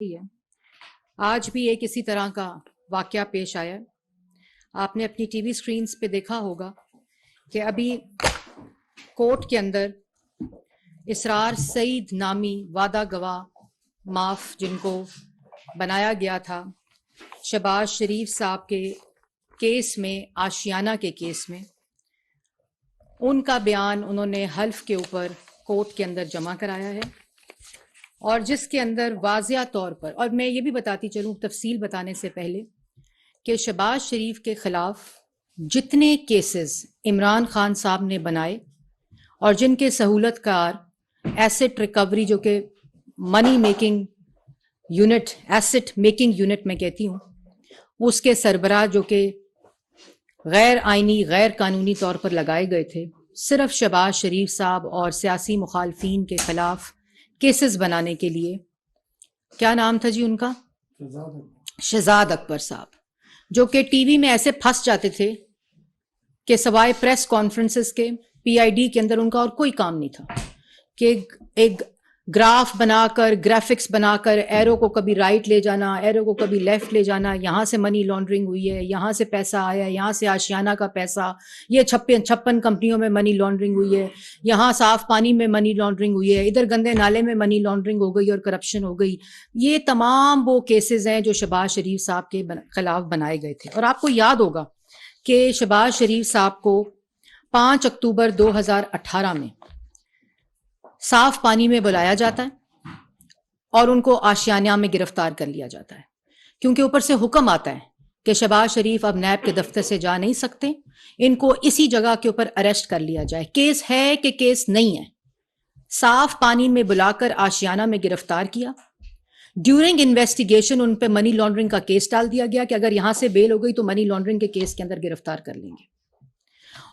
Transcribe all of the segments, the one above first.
ہے آج بھی ایک اسی طرح کا واقعہ پیش آیا ہے۔ آپ نے اپنی ٹی وی سکرینز پہ دیکھا ہوگا کہ ابھی کورٹ کے اندر اسرار سعید نامی وعدہ گواہ معاف جن کو بنایا گیا تھا شہباز شریف صاحب کے کیس میں، آشیانہ کے کیس میں، ان کا بیان انہوں نے حلف کے اوپر کورٹ کے اندر جمع کرایا ہے، اور جس کے اندر واضح طور پر، اور میں یہ بھی بتاتی چلوں تفصیل بتانے سے پہلے، کہ شہباز شریف کے خلاف جتنے کیسز عمران خان صاحب نے بنائے اور جن کے سہولت کار ایسٹ ریکوری، جو کہ money making unit, asset making unit میں کہتی ہوں، اس کے سربراہ جو کہ غیر آئینی، غیر قانونی طور پر لگائے گئے تھے، صرف شہباز شریف صاحب اور سیاسی مخالفین کے خلاف کیسز بنانے کے لیے، کیا نام تھا جی ان کا؟ شہزاد اکبر صاحب، جو کہ ٹی وی میں ایسے پھنس جاتے تھے کہ سوائے پریس کانفرنسز کے پی آئی ڈی کے اندر ان کا اور کوئی کام نہیں تھا، کہ ایک گراف بنا کر، گرافکس بنا کر، ایرو کو کبھی رائٹ لے جانا، ایرو کو کبھی لیفٹ لے جانا، یہاں سے منی لانڈرنگ ہوئی ہے، یہاں سے پیسہ آیا، یہاں سے آشیانہ کا پیسہ، یہ 56 کمپنیوں میں منی لانڈرنگ ہوئی ہے، یہاں صاف پانی میں منی لانڈرنگ ہوئی ہے، ادھر گندے نالے میں منی لانڈرنگ ہو گئی اور کرپشن ہو گئی۔ یہ تمام وہ کیسز ہیں جو شہباز شریف صاحب کے خلاف بنائے گئے تھے۔ اور آپ کو یاد ہوگا کہ شہباز شریف صاحب کو 5 اکتوبر 2018 میں صاف پانی میں بلایا جاتا ہے اور ان کو آشیانہ میں گرفتار کر لیا جاتا ہے، کیونکہ اوپر سے حکم آتا ہے کہ شہباز شریف اب نیب کے دفتر سے جا نہیں سکتے، ان کو اسی جگہ کے اوپر اریسٹ کر لیا جائے۔ کیس ہے کہ کیس نہیں ہے، صاف پانی میں بلا کر آشیانہ میں گرفتار کیا۔ ڈیورنگ انویسٹیگیشن ان پہ منی لانڈرنگ کا کیس ڈال دیا گیا کہ اگر یہاں سے بیل ہو گئی تو منی لانڈرنگ کے کیس کے اندر گرفتار کر لیں گے،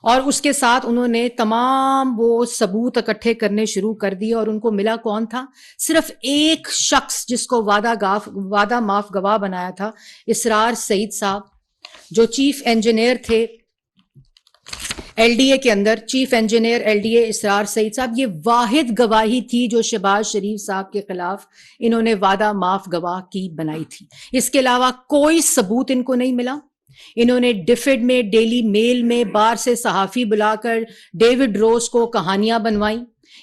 اور اس کے ساتھ انہوں نے تمام وہ ثبوت اکٹھے کرنے شروع کر دیے۔ اور ان کو ملا کون تھا؟ صرف ایک شخص جس کو وعدہ معاف گواہ بنایا تھا، اسرار سعید صاحب، جو چیف انجینئر تھے ایل ڈی اے کے اندر، chief engineer L D A Israr Saeed صاحب۔ یہ واحد گواہی تھی جو شہباز شریف صاحب کے خلاف انہوں نے وعدہ معاف گواہ کی بنائی تھی۔ اس کے علاوہ کوئی ثبوت ان کو نہیں ملا۔ انہوں نے ڈیفڈ میں، ڈیلی میل میں باہر سے صحافی بلا کر ڈیوڈ روز کو کہانیاں بنوائیں۔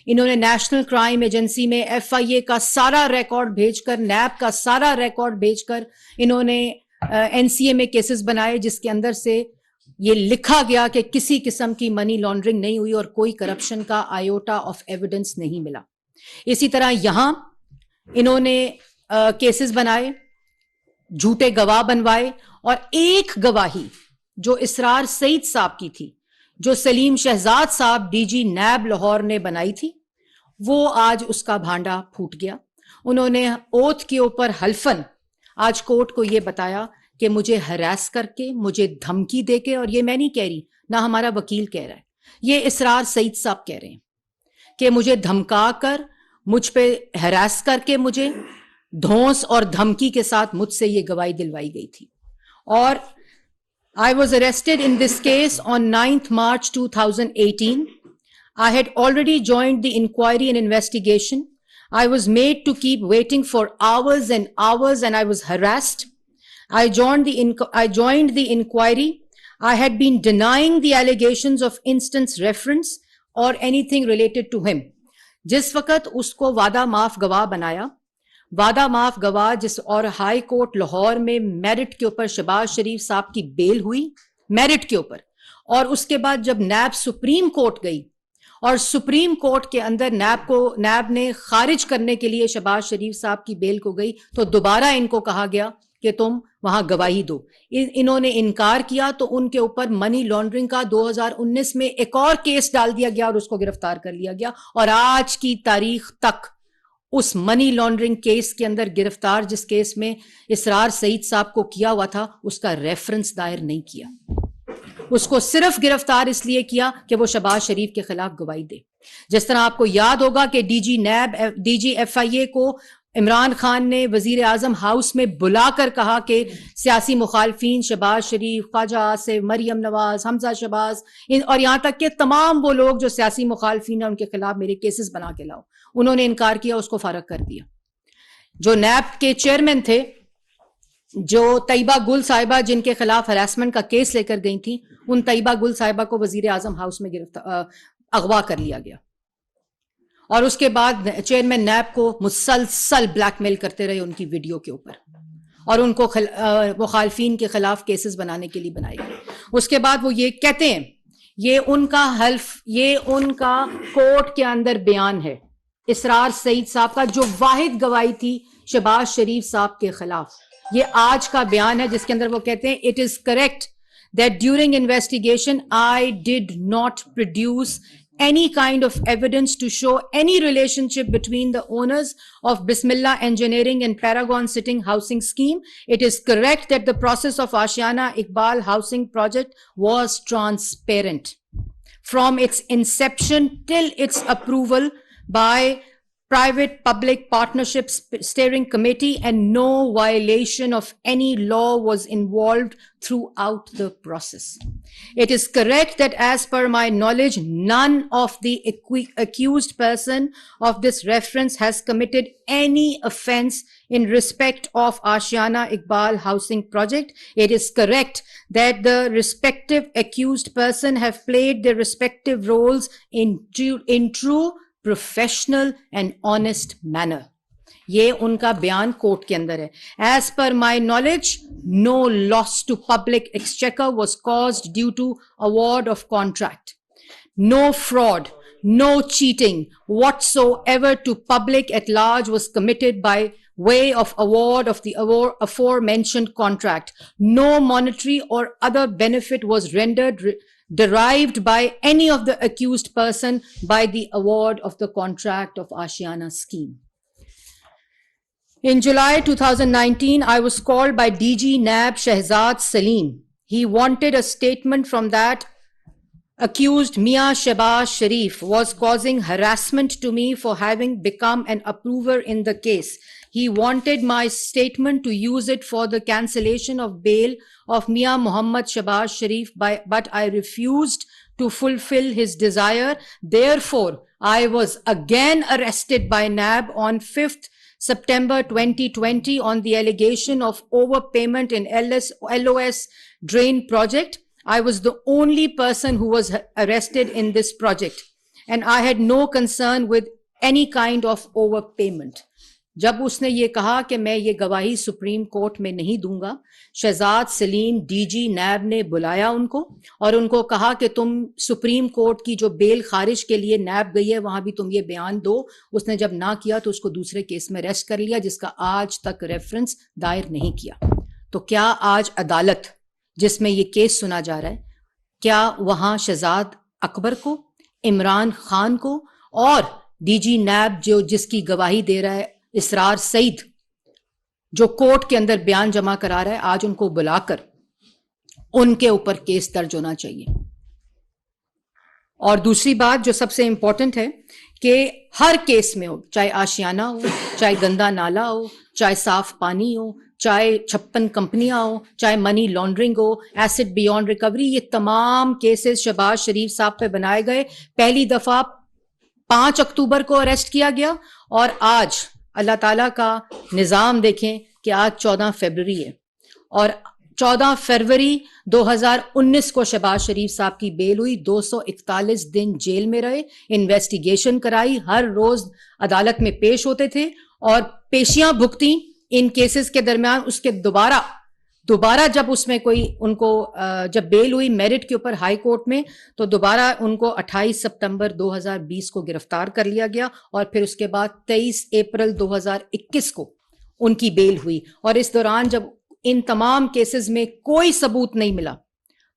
انہوں نے نیشنل کرائم ایجنسی میں ایف آئی اے کا سارا ریکارڈ بھیج کر، نیب کا سارا ریکارڈ بھیج کر انہوں نے این سی اے میں کیسز بنائے، جس کے اندر سے یہ لکھا گیا کہ کسی قسم کی منی لانڈرنگ نہیں ہوئی اور کوئی کرپشن کا آئیوٹا آف ایویڈنس نہیں ملا۔ اسی طرح یہاں انہوں نے کیسز بنائے، جھوٹے گواہ بنوائے، اور ایک گواہی جو اسرار سعید صاحب کی تھی، جو سلیم شہزاد صاحب ڈی جی نیب لاہور نے بنائی تھی، وہ آج اس کا بھانڈا پھوٹ گیا۔ انہوں نے اوتھ کے اوپر حلفاً آج کورٹ کو یہ بتایا کہ مجھے ہراس کر کے، مجھے دھمکی دے کے، اور یہ میں نہیں کہہ رہی، نہ ہمارا وکیل کہہ رہا ہے، یہ اسرار سعید صاحب کہہ رہے ہیں کہ مجھے دھمکا کر، مجھ پہ ہراس کر کے، مجھے دھونس اور دھمکی کے ساتھ مجھ سے یہ گواہی دلوائی گئی تھی۔ اور I was arrested in this case on 9th March 2018. I had already joined the inquiry and investigation. I was made to keep waiting for hours and hours, and I was harassed. I joined the inquiry. I had been denying the allegations of instance reference or anything related to him. جس وقت اس کو وعدہ معاف گواہ بنایا، وعدہ معاف گواہ جس، اور ہائی کورٹ لاہور میں میرٹ کے اوپر شہباز شریف صاحب کی بیل ہوئی، میرٹ کے اوپر، اور اس کے بعد جب نیب سپریم کورٹ گئی اور سپریم کورٹ کے اندر نیب نے خارج کرنے کے لیے شہباز شریف صاحب کی بیل کو گئی، تو دوبارہ ان کو کہا گیا کہ تم وہاں گواہی دو۔ انہوں نے انکار کیا تو ان کے اوپر منی لانڈرنگ کا 2019 میں ایک اور کیس ڈال دیا گیا اور اس کو گرفتار کر لیا گیا، اور آج کی تاریخ تک اس منی لانڈرنگ کیس کے اندر گرفتار، جس کیس میں اسرار سعید صاحب کو کیا ہوا تھا، اس کا ریفرنس دائر نہیں کیا۔ اس کو صرف گرفتار اس لیے کیا کہ وہ شہباز شریف کے خلاف گواہی دے۔ جس طرح آپ کو یاد ہوگا کہ ڈی جی ایف آئی اے کو عمران خان نے وزیر اعظم ہاؤس میں بلا کر کہا کہ سیاسی مخالفین، شہباز شریف، خواجہ آصف، مریم نواز، حمزہ شہباز، اور یہاں تک کہ تمام وہ لوگ جو سیاسی مخالفین ہیں ان کے خلاف میرے کیسز بنا کے لاؤ۔ انہوں نے انکار کیا، اس کو فارغ کر دیا۔ جو نیب کے چیئرمین تھے, جو طیبہ گل صاحبہ جن کے خلاف ہراسمنٹ کا کیس لے کر گئی تھیں, ان طیبہ گل صاحبہ کو وزیر اعظم ہاؤس میں اغوا کر لیا گیا, اور اس کے بعد چیئرمین نیب کو مسلسل بلیک میل کرتے رہے ان کی ویڈیو کے اوپر, اور ان کو مخالفین کے خلاف کیسز بنانے کے لیے بنائے گئے. اس کے بعد وہ یہ کہتے ہیں, یہ ان کا حلف, یہ ان کا کورٹ کے اندر بیان ہے اسرار سعید صاحب کا, جو واحد گواہی تھی شہباز شریف صاحب کے خلاف. یہ آج کا بیان ہے جس کے اندر وہ کہتے ہیں it is correct that during investigation I did not produce any kind of evidence to show any relationship between the owners of Bismillah Engineering and Paragon Sitting Housing Scheme. It is correct that the process of Ashiana Iqbal Housing Project was transparent from its inception till its approval by Private Public Partnership Steering Committee, and no violation of any law was involved throughout the process. It is correct that as per my knowledge, none of the accused person of this reference has committed any offense in respect of Ashiana Iqbal Housing Project. It is correct that the respective accused person have played their respective roles in true professional and honest manner. یہ ان کا بیان court کے اندر ہے. As per my knowledge, no loss to public exchequer was caused due to award of contract. No fraud, no cheating whatsoever to public at large was committed by way of award of the aforementioned contract. No monetary or other benefit was derived by any of the accused person by the award of the contract of Ashiana scheme. In July 2019, I was called by DG NAB Shehzad Salim. He wanted a statement from that accused Mia Shehbaz Sharif was causing harassment to me for having become an approver in the case. He wanted my statement to use it for the cancellation of bail of Mia Muhammad Shehbaz Sharif, but I refused to fulfill his desire. Therefore, I was again arrested by NAB on 5th September 2020 on the allegation of overpayment in LOS drain project. I was the only person who was arrested in this project, and I had no concern with any kind of overpayment. جب اس نے یہ کہا کہ میں یہ گواہی supreme court میں نہیں دوں گا, شہزاد سلیم ڈی جی نیب نے بلایا ان کو اور ان کو کہا کہ تم سپریم کورٹ کی جو بیل خارج کے لیے نیب گئی ہے وہاں بھی تم یہ بیان دو. اس نے جب نہ کیا تو اس کو دوسرے کیس میں ریسٹ کر لیا جس کا آج تک ریفرنس دائر نہیں کیا. تو کیا آج عدالت جس میں یہ کیس سنا جا رہا ہے, کیا وہاں شہزاد اکبر کو, عمران خان کو اور ڈی جی نیب جس کی گواہی دے رہا ہے اسرار سعید, جو کورٹ کے اندر بیان جمع کرا رہا ہے, آج ان کو بلا کر ان کے اوپر کیس درج ہونا چاہیے. اور دوسری بات جو سب سے امپورٹنٹ ہے کہ ہر کیس میں ہو, چاہے آشیانہ ہو, چاہے گندا نالا ہو, چاہے صاف پانی ہو, چاہے 56 کمپنیاں ہو, چاہے منی لانڈرنگ ہو, ایسٹ بیونڈ ریکوری, یہ تمام کیسز شہباز شریف صاحب پہ بنائے گئے. پہلی دفعہ 5 اکتوبر کو اریسٹ کیا گیا, اور آج اللہ تعالیٰ کا نظام دیکھیں کہ آج 14 فروری ہے, اور 14 فروری 2019 کو شہباز شریف صاحب کی بیل ہوئی. 241 دن جیل میں رہے, انویسٹیگیشن کرائی, ہر روز عدالت میں پیش ہوتے تھے اور پیشیاں بھگتیں ان کیسز کے درمیان. اس کے دوبارہ جب اس میں کوئی ان کو جب بیل ہوئی میرٹ کے اوپر ہائی کورٹ میں, تو دوبارہ ان کو 28 سپتمبر 2020 کو گرفتار کر لیا گیا, اور پھر اس کے بعد 23 اپریل 2021 کو ان کی بیل ہوئی. اور اس دوران جب ان تمام کیسز میں کوئی ثبوت نہیں ملا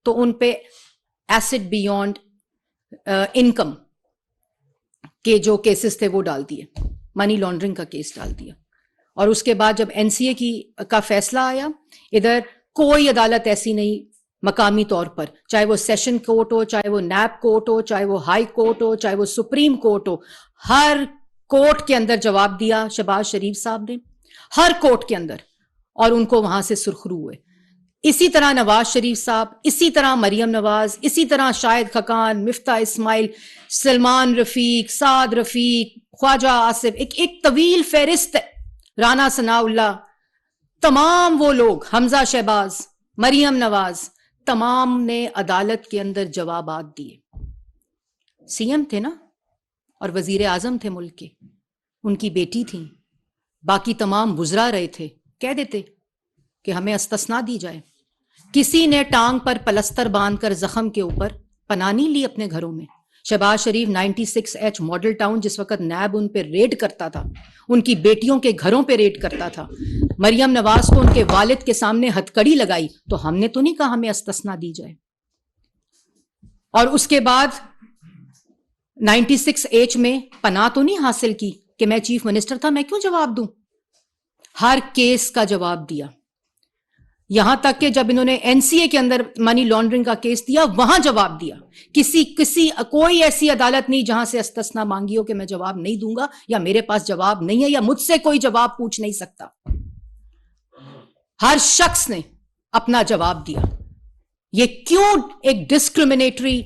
تو ان پہ ایسٹ بیونڈ انکم کے جو کیسز تھے وہ ڈال دیے, منی لانڈرنگ کا کیس ڈال دیا. اور اس کے بعد جب این سی اے کا فیصلہ آیا, ادھر کوئی عدالت ایسی نہیں مقامی طور پر, چاہے وہ سیشن کورٹ ہو, چاہے وہ نیب کورٹ ہو, چاہے وہ ہائی کورٹ ہو, چاہے وہ سپریم کورٹ ہو, ہر کورٹ کے اندر جواب دیا شہباز شریف صاحب نے, ہر کورٹ کے اندر, اور ان کو وہاں سے سرخرو ہوئے. اسی طرح نواز شریف صاحب, اسی طرح مریم نواز, اسی طرح شاہد خقان, مفتاح اسماعیل, سلمان رفیق, سعد رفیق, خواجہ آصف, ایک طویل فہرست ہے. رانا ثناء اللہ، تمام وہ لوگ، حمزہ شہباز، مریم نواز، تمام نے عدالت کے اندر جوابات دیے. سی ایم تھے نا، اور وزیر اعظم تھے ملک کے، ان کی بیٹی تھیں، باقی تمام گزرا رہے تھے، کہہ دیتے کہ ہمیں استثنا دی جائے. کسی نے ٹانگ پر پلستر باندھ کر زخم کے اوپر پناہ نہیں لی اپنے گھروں میں. شہباز شریف 96H ماڈل ٹاؤن جس وقت نیب ان پہ ریڈ کرتا تھا، ان کی بیٹیوں کے گھروں پہ ریڈ کرتا تھا. مریم نواز کو ان کے والد کے سامنے ہتھکڑی لگائی، تو ہم نے تو نہیں کہا ہمیں استثنا دی جائے. اور اس کے بعد 96H میں پناہ تو نہیں حاصل کی کہ میں چیف منسٹر تھا، میں کیوں جواب دوں؟ ہر کیس کا جواب دیا. یہاں تک کہ جب انہوں نے NCA کے اندر منی لانڈرنگ کا کیس دیا، وہاں جواب دیا. کوئی ایسی عدالت نہیں جہاں سے استثنا مانگی ہو کہ میں جواب نہیں دوں گا، یا میرے پاس جواب نہیں ہے، یا مجھ سے کوئی جواب پوچھ نہیں سکتا. ہر شخص نے اپنا جواب دیا. یہ کیوں ایک ڈسکریمنیٹری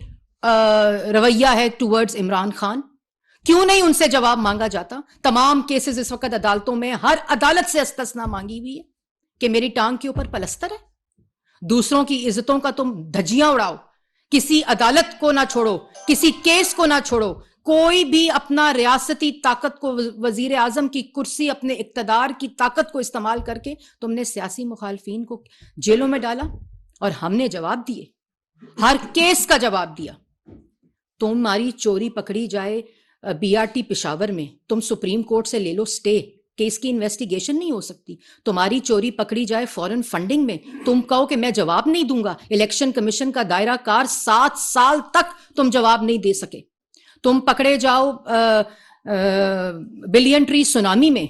رویہ ہے ٹورڈز عمران خان؟ کیوں نہیں ان سے جواب مانگا جاتا؟ تمام کیسز اس وقت عدالتوں میں، ہر عدالت سے استثنا مانگی ہوئی ہے کہ میری ٹانگ کے اوپر پلستر ہے. دوسروں کی عزتوں کا تم دھجیاں اڑاؤ، کسی عدالت کو نہ چھوڑو، کسی کیس کو نہ چھوڑو. کوئی بھی اپنا ریاستی طاقت کو، وزیر اعظم کی کرسی، اپنے اقتدار کی طاقت کو استعمال کر کے تم نے سیاسی مخالفین کو جیلوں میں ڈالا، اور ہم نے جواب دیے، ہر کیس کا جواب دیا. تمہاری چوری پکڑی جائے BRT پشاور میں، تم سپریم کورٹ سے لے لو سٹے کہ اس کی انویسٹیگیشن نہیں ہو سکتی. تمہاری چوری پکڑی جائے فورن فنڈنگ میں، تم کہو کہ میں جواب نہیں دوں گا. الیکشن کمیشن کا دائرہ کار 7 سال تک تم جواب نہیں دے سکے. تم پکڑے جاؤ بلین ٹری سونامی میں،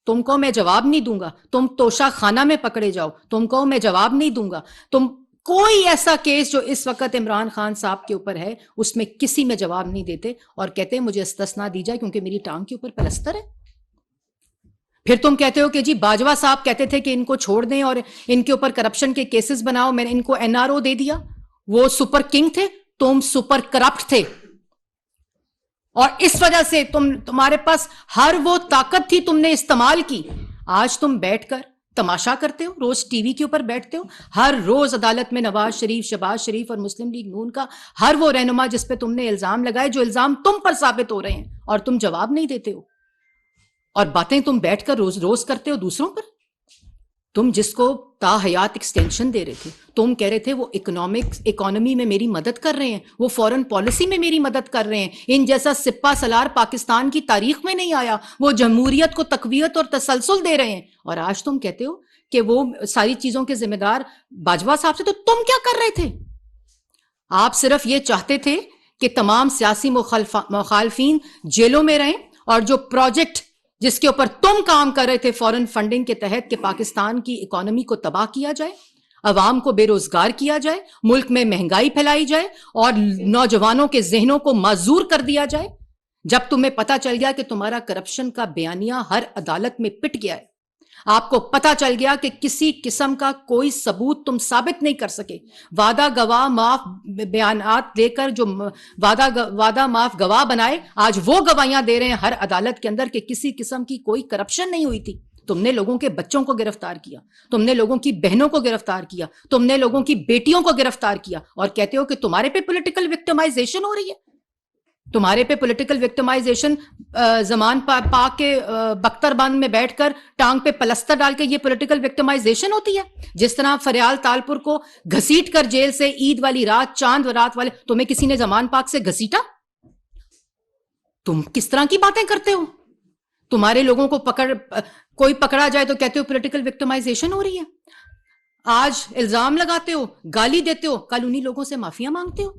تم کہو میں جواب نہیں دوں گا. تم توشہ خانہ میں پکڑے جاؤ، تم کہو میں جواب نہیں دوں گا. تم کوئی ایسا کیس جو اس وقت عمران خان صاحب کے اوپر ہے، اس میں کسی میں جواب نہیں دیتے، اور کہتے ہیں مجھے استثنا دی جائے کیونکہ میری ٹانگ کے اوپر پلستر ہے. پھر تم کہتے ہو کہ جی باجوہ صاحب کہتے تھے کہ ان کو چھوڑ دیں اور ان کے اوپر کرپشن کے کیسز بناؤ، میں نے ان کو NRO دے دیا. وہ سپر کنگ تھے، تم سپر کرپٹ تھے، اور اس وجہ سے تمہارے پاس ہر وہ طاقت تھی، تم نے استعمال کی. آج تم بیٹھ کر تماشا کرتے ہو، روز ٹی وی کے اوپر بیٹھتے ہو، ہر روز عدالت میں نواز شریف، شہباز شریف اور مسلم لیگ نون کا ہر وہ رہنما جس پہ تم نے الزام لگائے، جو الزام تم پر ثابت ہو رہے ہیں، اور تم جواب نہیں دیتے ہو. اور باتیں تم بیٹھ کر روز روز کرتے ہو دوسروں پر. تم جس کو تا حیات ایکسٹینشن دے رہے تھے، تم کہہ رہے تھے وہ اکانومی میں میری مدد کر رہے ہیں، وہ فورن پالیسی میں میری مدد کر رہے ہیں. ان جیسا سپہ سالار پاکستان کی تاریخ میں نہیں آیا، وہ جمہوریت کو تقویت اور تسلسل دے رہے ہیں. اور آج تم کہتے ہو کہ وہ ساری چیزوں کے ذمہ دار باجوہ صاحب سے. تو تم کیا کر رہے تھے؟ آپ صرف یہ چاہتے تھے کہ تمام سیاسی مخالفین جیلوں میں رہیں، اور جو پروجیکٹ جس کے اوپر تم کام کر رہے تھے فورن فنڈنگ کے تحت کہ پاکستان کی اکانومی کو تباہ کیا جائے، عوام کو بے روزگار کیا جائے، ملک میں مہنگائی پھیلائی جائے، اور نوجوانوں کے ذہنوں کو معذور کر دیا جائے. جب تمہیں پتا چل گیا کہ تمہارا کرپشن کا بیانیہ ہر عدالت میں پٹ گیا ہے، آپ کو پتا چل گیا کہ کسی قسم کا کوئی ثبوت تم ثابت نہیں کر سکے، وعدہ گواہ معاف بیانات دے کر جو وعدہ معاف گواہ بنائے، آج وہ گواہیاں دے رہے ہیں ہر عدالت کے اندر کہ کسی قسم کی کوئی کرپشن نہیں ہوئی تھی. تم نے لوگوں کے بچوں کو گرفتار کیا، تم نے لوگوں کی بہنوں کو گرفتار کیا، تم نے لوگوں کی بیٹیوں کو گرفتار کیا، اور کہتے ہو کہ تمہارے پہ پولیٹیکل وکٹمائزیشن ہو رہی ہے. تمہارے پہ پولیٹیکل وکٹمائزیشن زمان پاک کے بختر بند میں بیٹھ کر ٹانگ پہ پلستر ڈال کے یہ پولیٹیکل وکٹمائزیشن ہوتی ہے. جس طرح فریال تالپور کو گھسیٹ کر جیل سے عید والی رات، چاند رات والے، تمہیں کسی نے زمان پاک سے گھسیٹا؟ تم کس طرح کی باتیں کرتے ہو؟ تمہارے لوگوں کو کوئی پکڑا جائے تو کہتے ہو پولیٹیکل وکٹمائزیشن ہو رہی ہے. آج الزام لگاتے ہو، گالی دیتے ہو، کل انہی لوگوں سے معافیاں مانگتے ہو.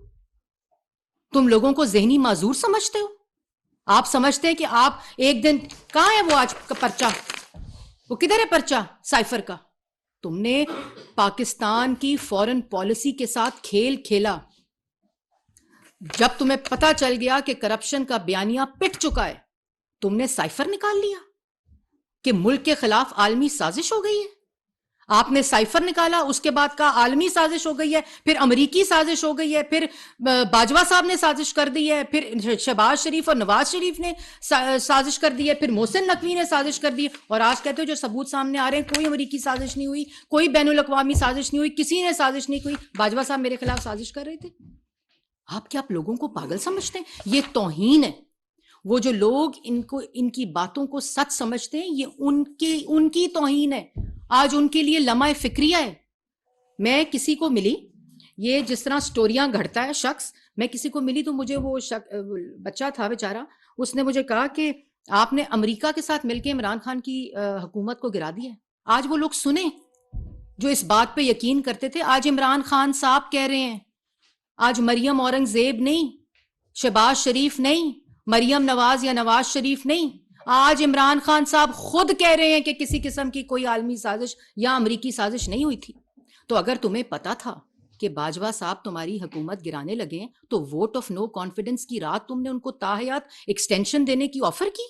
تم لوگوں کو ذہنی معذور سمجھتے ہو. آپ سمجھتے ہیں کہ آپ ایک دن، کہاں ہے وہ آج کا پرچہ؟ وہ کدھر ہے پرچہ سائفر کا؟ تم نے پاکستان کی فورن پالیسی کے ساتھ کھیل کھیلا. جب تمہیں پتا چل گیا کہ کرپشن کا بیانیہ پٹ چکا ہے، تم نے سائفر نکال لیا کہ ملک کے خلاف عالمی سازش ہو گئی ہے. آپ نے سائفر نکالا, اس کے بعد کہا عالمی سازش ہو گئی ہے, پھر امریکی سازش ہو گئی ہے, پھر باجوہ صاحب نے سازش کر دی ہے, پھر شہباز شریف اور نواز شریف نے سازش کر دی ہے, پھر محسن نقوی نے سازش کر دی ہے, اور آج کہتے ہو جو ثبوت سامنے آ رہے ہیں کوئی امریکی سازش نہیں ہوئی, کوئی بین الاقوامی سازش نہیں ہوئی, کسی نے سازش نہیں ہوئی, باجوہ صاحب میرے خلاف سازش کر رہے تھے. آپ کیا آپ لوگوں کو پاگل سمجھتے ہیں؟ یہ توہین ہے. وہ جو لوگ ان کی باتوں کو سچ سمجھتے ہیں, یہ ان کی توہین ہے. آج ان کے لیے لمحہ فکریہ ہے. میں کسی کو ملی, یہ جس طرح سٹوریاں گھڑتا ہے شخص, میں کسی کو ملی تو مجھے وہ بچہ تھا بیچارہ, اس نے مجھے کہا کہ آپ نے امریکہ کے ساتھ مل کے عمران خان کی حکومت کو گرا دیا ہے. آج وہ لوگ سنیں جو اس بات پہ یقین کرتے تھے, آج عمران خان صاحب کہہ رہے ہیں, آج مریم اورنگزیب نہیں, شہباز شریف نہیں, مریم نواز یا نواز شریف نہیں, آج عمران خان صاحب خود کہہ رہے ہیں کہ کسی قسم کی کوئی عالمی سازش یا امریکی سازش نہیں ہوئی تھی. تو اگر تمہیں پتا تھا کہ باجوہ صاحب تمہاری حکومت گرانے لگے ہیں تو ووٹ آف نو کانفیڈنس کی رات تم نے ان کو تاحیات ایکسٹینشن دینے کی آفر کی.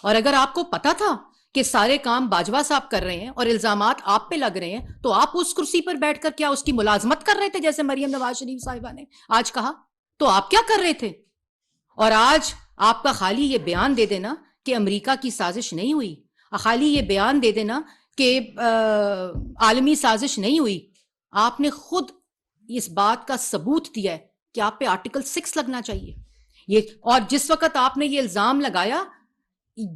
اور اگر آپ کو پتا تھا کہ سارے کام باجوہ صاحب کر رہے ہیں اور الزامات آپ پہ لگ رہے ہیں, تو آپ اس کرسی پر بیٹھ کر کیا اس کی ملازمت کر رہے تھے جیسے مریم نواز شریف صاحبہ نے آج کہا؟ تو آپ کیا کر رہے تھے؟ اور آج آپ کا خالی یہ بیان دے دینا کہ امریکہ کی سازش نہیں ہوئی, خالی یہ بیان دے دینا کہ عالمی سازش نہیں ہوئی, آپ نے خود اس بات کا ثبوت دیا ہے کہ آپ پہ آرٹیکل 6 لگنا چاہیے. اور جس وقت آپ نے یہ الزام لگایا,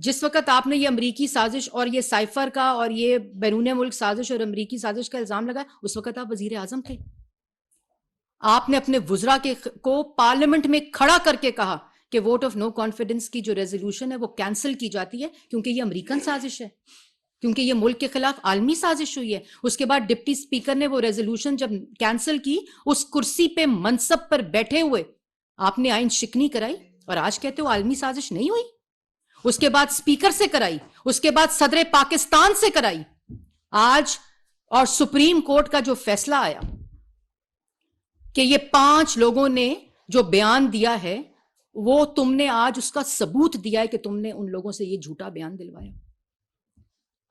جس وقت آپ نے یہ امریکی سازش اور یہ سائفر کا اور یہ بیرون ملک سازش اور امریکی سازش کا الزام لگایا, اس وقت آپ وزیر اعظم تھے. آپ نے اپنے وزراء کو پارلیمنٹ میں کھڑا کر کے کہا کہ ووٹ آف نو کانفیڈنس کی جو ریزولوشن ہے وہ کینسل کی جاتی ہے کیونکہ یہ امریکن سازش ہے, کیونکہ یہ ملک کے خلاف عالمی سازش ہوئی ہے. اس کے بعد ڈپٹی سپیکر نے وہ ریزولوشن جب کینسل کی, اس کرسی پہ منصب پر بیٹھے ہوئے آپ نے آئین شکنی کرائی, اور آج کہتے ہو عالمی سازش نہیں ہوئی. اس کے بعد سپیکر سے کرائی, اس کے بعد صدر پاکستان سے کرائی. آج اور سپریم کورٹ کا جو فیصلہ آیا کہ یہ 5 لوگوں نے جو بیان دیا ہے وہ تم نے آج اس کا ثبوت دیا ہے کہ تم نے ان لوگوں سے یہ جھوٹا بیان دلوایا.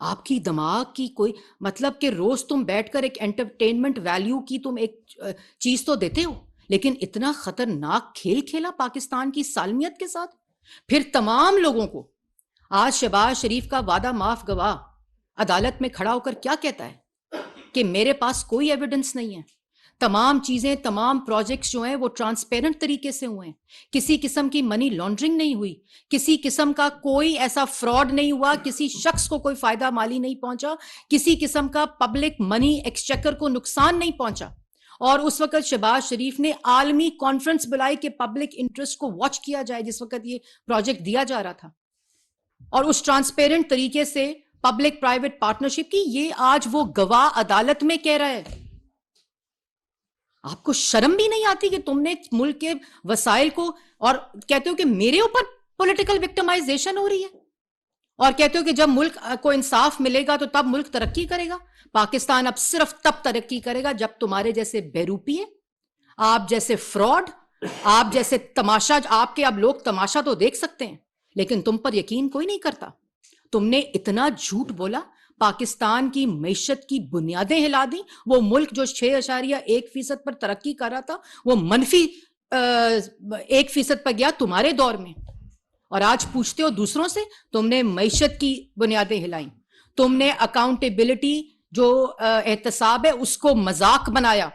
آپ کی دماغ کی کوئی مطلب کہ روز تم بیٹھ کر ایک انٹرٹینمنٹ ویلیو کی تم ایک چیز تو دیتے ہو, لیکن اتنا خطرناک کھیل کھیلا پاکستان کی سالمیت کے ساتھ. پھر تمام لوگوں کو آج شہباز شریف کا وعدہ معاف گواہ عدالت میں کھڑا ہو کر کیا کہتا ہے کہ میرے پاس کوئی ایویڈنس نہیں ہے, تمام چیزیں, تمام پروجیکٹس جو ہیں وہ ٹرانسپیرنٹ طریقے سے ہوئے ہیں, کسی قسم کی منی لانڈرنگ نہیں ہوئی, کسی قسم کا کوئی ایسا فراڈ نہیں ہوا, کسی شخص کو کوئی فائدہ مالی نہیں پہنچا, کسی قسم کا پبلک منی ایکسچیکر کو نقصان نہیں پہنچا. اور اس وقت شہباز شریف نے عالمی کانفرنس بلائی کہ پبلک انٹرسٹ کو واچ کیا جائے جس وقت یہ پروجیکٹ دیا جا رہا تھا, اور اس ٹرانسپیرنٹ طریقے سے پبلک پرائیویٹ پارٹنرشپ کی. یہ آج وہ گواہ عدالت میں کہہ رہا ہے. آپ کو شرم بھی نہیں آتی کہ تم نے ملک کے وسائل کو, اور کہتے ہو کہ میرے اوپر پولیٹیکل وکٹمائزیشن ہو رہی ہے, اور کہتے ہو کہ جب ملک کو انصاف ملے گا تو تب ملک ترقی کرے گا. پاکستان اب صرف تب ترقی کرے گا جب تمہارے جیسے بیروپیے, آپ جیسے فراڈ, آپ جیسے تماشا, آپ کے اب لوگ تماشا تو دیکھ سکتے ہیں لیکن تم پر یقین کوئی نہیں کرتا. تم نے اتنا جھوٹ بولا, پاکستان کی معیشت کی بنیادیں ہلا دیں. وہ ملک جو 6.1% پر ترقی کر رہا تھا وہ منفی 1% پر گیا تمہارے دور میں, اور آج پوچھتے ہو دوسروں سے. تم نے معیشت کی بنیادیں ہلائیں, تم نے اکاؤنٹیبلٹی جو احتساب ہے اس کو مذاق بنایا,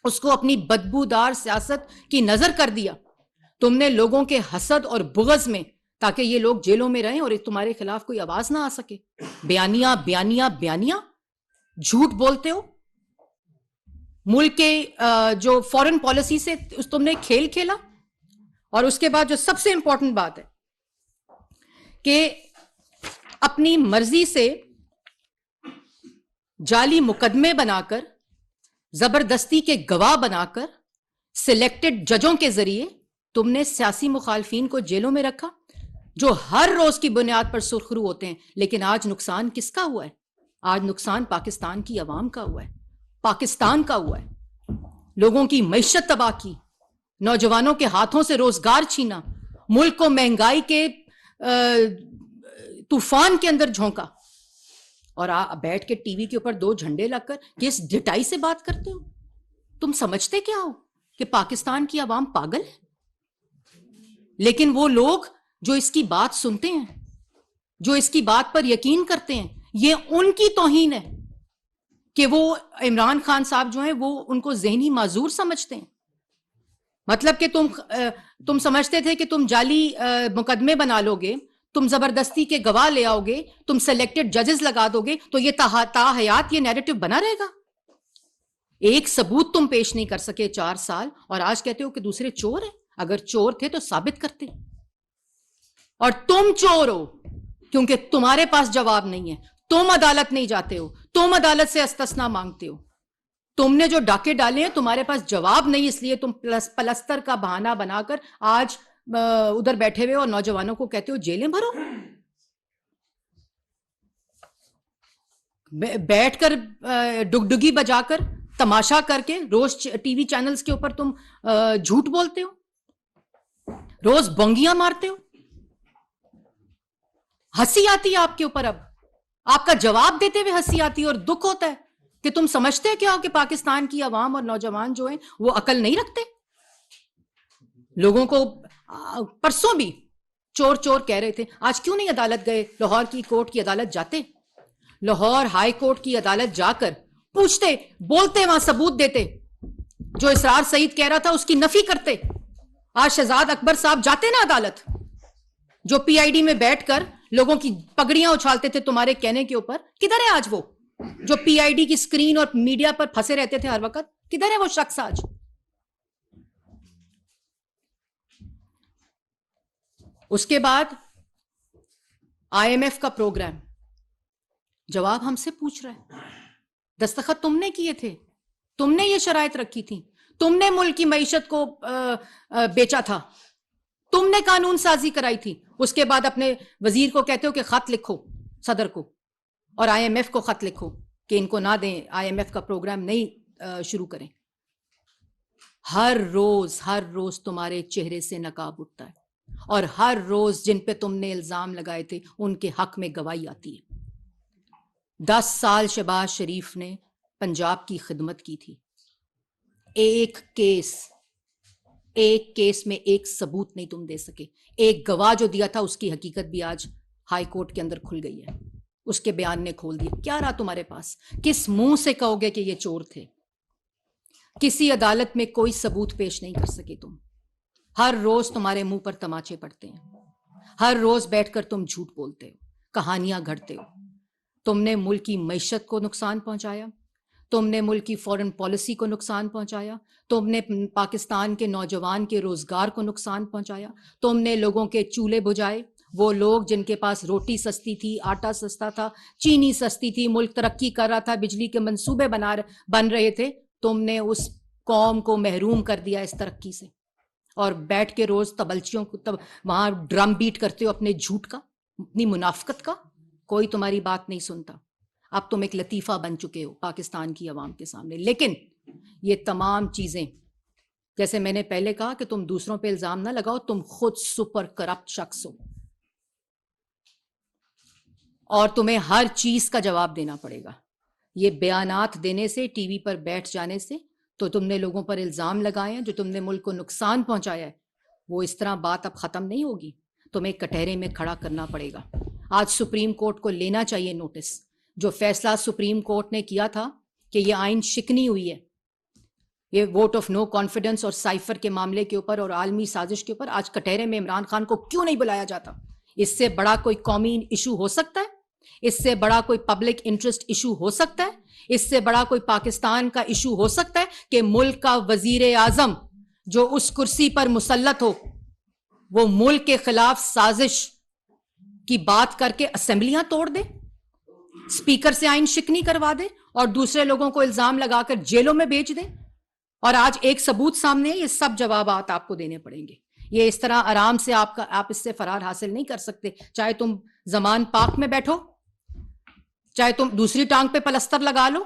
اس کو اپنی بدبودار سیاست کی نظر کر دیا. تم نے لوگوں کے حسد اور بغض میں, تاکہ یہ لوگ جیلوں میں رہیں اور تمہارے خلاف کوئی آواز نہ آ سکے, بیانیاں بیانیاں بیانیاں جھوٹ بولتے ہو. ملک کے جو فورن پالیسی سے تم نے کھیل کھیلا. اور اس کے بعد جو سب سے امپورٹنٹ بات ہے کہ اپنی مرضی سے جعلی مقدمے بنا کر, زبردستی کے گواہ بنا کر, سلیکٹڈ ججوں کے ذریعے تم نے سیاسی مخالفین کو جیلوں میں رکھا جو ہر روز کی بنیاد پر سرخرو ہوتے ہیں. لیکن آج نقصان کس کا ہوا ہے؟ آج نقصان پاکستان کی عوام کا ہوا ہے, پاکستان کا ہوا ہے. لوگوں کی معیشت تباہ کی, نوجوانوں کے ہاتھوں سے روزگار چھینا, ملک کو مہنگائی کے طوفان کے اندر جھونکا. اور بیٹھ کے ٹی وی کے اوپر 2 جھنڈے لگ کر کس ڈٹائی سے بات کرتے ہو؟ تم سمجھتے کیا ہو کہ پاکستان کی عوام پاگل ہے؟ لیکن وہ لوگ جو اس کی بات سنتے ہیں، جو اس کی بات پر یقین کرتے ہیں، یہ ان کی توہین ہے کہ وہ عمران خان صاحب جو ہیں وہ ان کو ذہنی معذور سمجھتے ہیں. مطلب کہ تم سمجھتے تھے کہ تم جعلی مقدمے بنا لو گے، تم زبردستی کے گواہ لے آؤ گے، تم سلیکٹڈ ججز لگا دو گے تو یہ تا حیات یہ نیریٹو بنا رہے گا. ایک ثبوت تم پیش نہیں کر سکے 4 سال، اور آج کہتے ہو کہ دوسرے چور ہیں. اگر چور تھے تو ثابت کرتے. اور تم چور ہو کیونکہ تمہارے پاس جواب نہیں ہے. تم عدالت نہیں جاتے ہو، تم عدالت سے استثنا مانگتے ہو. تم نے جو ڈاکے ڈالے ہیں تمہارے پاس جواب نہیں، اس لیے تم پلستر کا بہانہ بنا کر آج ادھر بیٹھے ہوئے اور نوجوانوں کو کہتے ہو جیلیں بھرو. بیٹھ کر ڈگڈگی بجا کر تماشا کر کے روز ٹی وی چینلز کے اوپر تم جھوٹ بولتے ہو، روز بونگیاں مارتے ہو. ہنسی آتی ہے آپ کے اوپر، اب آپ کا جواب دیتے ہوئے ہنسی آتی ہے، اور دکھ ہوتا ہے کہ تم سمجھتے کیا ہو کہ پاکستان کی عوام اور نوجوان جو ہیں وہ عقل نہیں رکھتے. لوگوں کو پرسوں بھی چور چور کہہ رہے تھے، آج کیوں نہیں عدالت گئے؟ لاہور کی کورٹ کی عدالت جاتے، لاہور ہائی کورٹ کی عدالت جا کر پوچھتے، بولتے، وہاں ثبوت دیتے. جو اسرار سعید کہہ رہا تھا اس کی نفی کرتے. آج شہزاد اکبر صاحب جاتے نا عدالت، جو پی آئی ڈی میں بیٹھ کر لوگوں کی پگڑیاں اچھالتے تھے تمہارے کہنے کے اوپر. کدھر ہے آج وہ جو پی آئی ڈی کی سکرین اور میڈیا پر پھنسے رہتے تھے ہر وقت؟ کدھر ہے وہ شخص آج؟ اس کے بعد آئی ایم ایف کا پروگرام، جواب ہم سے پوچھ رہا ہے. دستخط تم نے کیے تھے، تم نے یہ شرائط رکھی تھی، تم نے ملک کی معیشت کو بیچا تھا، تم نے قانون سازی کرائی تھی. اس کے بعد اپنے وزیر کو کہتے ہو کہ خط لکھو صدر کو، اور آئی ایم ایف کو خط لکھو کہ ان کو نہ دیں، آئی ایم ایف کا پروگرام نہیں شروع کریں. ہر روز تمہارے چہرے سے نقاب اٹھتا ہے، اور ہر روز جن پہ تم نے الزام لگائے تھے ان کے حق میں گواہی آتی ہے. 10 سال شہباز شریف نے پنجاب کی خدمت کی تھی. ایک کیس میں ایک ثبوت نہیں تم دے سکے. ایک گواہ جو دیا تھا اس کی حقیقت بھی آج ہائی کورٹ کے اندر کھل گئی ہے، اس کے بیان نے کھول دیا. کیا رہا تمہارے پاس؟ کس منہ سے کہو گے کہ یہ چور تھے؟ کسی عدالت میں کوئی ثبوت پیش نہیں کر سکے تم. ہر روز تمہارے منہ پر تماچے پڑتے ہیں، ہر روز بیٹھ کر تم جھوٹ بولتے ہو، کہانیاں گھڑتے ہو. تم نے ملک کی معیشت کو نقصان پہنچایا، تم نے ملک کی فورن پالیسی کو نقصان پہنچایا، تم نے پاکستان کے نوجوان کے روزگار کو نقصان پہنچایا، تم نے لوگوں کے چولہے بجھائے. وہ لوگ جن کے پاس روٹی سستی تھی، آٹا سستا تھا، چینی سستی تھی، ملک ترقی کر رہا تھا، بجلی کے منصوبے بن رہے تھے، تم نے اس قوم کو محروم کر دیا اس ترقی سے. اور بیٹھ کے روز تبلچیوں کو وہاں ڈرم بیٹ کرتے ہو اپنے جھوٹ کا، اپنی منافقت کا. کوئی تمہاری بات نہیں سنتا. اب تم ایک لطیفہ بن چکے ہو پاکستان کی عوام کے سامنے. لیکن یہ تمام چیزیں، جیسے میں نے پہلے کہا کہ تم دوسروں پہ الزام نہ لگاؤ، تم خود سپر کرپٹ شخص ہو، اور تمہیں ہر چیز کا جواب دینا پڑے گا. یہ بیانات دینے سے، ٹی وی پر بیٹھ جانے سے تو تم نے لوگوں پر الزام لگائے ہیں، جو تم نے ملک کو نقصان پہنچایا ہے، وہ اس طرح بات اب ختم نہیں ہوگی. تمہیں کٹہرے میں کھڑا کرنا پڑے گا. آج سپریم کورٹ کو لینا چاہیے نوٹس. جو فیصلہ سپریم کورٹ نے کیا تھا کہ یہ آئین شکنی ہوئی ہے، یہ ووٹ آف نو کانفیڈنس اور سائفر کے معاملے کے اوپر اور عالمی سازش کے اوپر، آج کٹہرے میں عمران خان کو کیوں نہیں بلایا جاتا؟ اس سے بڑا کوئی قومی ایشو ہو سکتا ہے؟ اس سے بڑا کوئی پبلک انٹرسٹ ایشو ہو سکتا ہے؟ اس سے بڑا کوئی پاکستان کا ایشو ہو سکتا ہے کہ ملک کا وزیر اعظم جو اس کرسی پر مسلط ہو، وہ ملک کے خلاف سازش کی بات کر کے اسمبلیاں توڑ دے، اسپیکر سے آئین شکنی کروا دے، اور دوسرے لوگوں کو الزام لگا کر جیلوں میں بھیج دے؟ اور آج ایک ثبوت سامنے ہے، یہ سب جوابات آپ کو دینے پڑیں گے. یہ اس طرح آرام سے آپ اس سے فرار حاصل نہیں کر سکتے. چاہے تم زمان پاک میں بیٹھو، چاہے تم دوسری ٹانگ پہ پلستر لگا لو،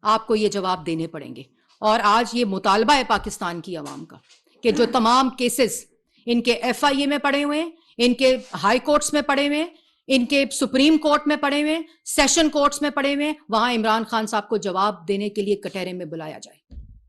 آپ کو یہ جواب دینے پڑیں گے. اور آج یہ مطالبہ ہے پاکستان کی عوام کا کہ جو تمام کیسز ان کے ایف آئی اے میں پڑے ہوئے ہیں، ان کے ہائی کورٹس میں پڑے ہوئے ہیں، ان کے سپریم کورٹ میں پڑے ہوئے، سیشن کورٹس میں پڑے ہوئے، وہاں عمران خان صاحب کو جواب دینے کے لیے کٹہرے میں بلایا جائے.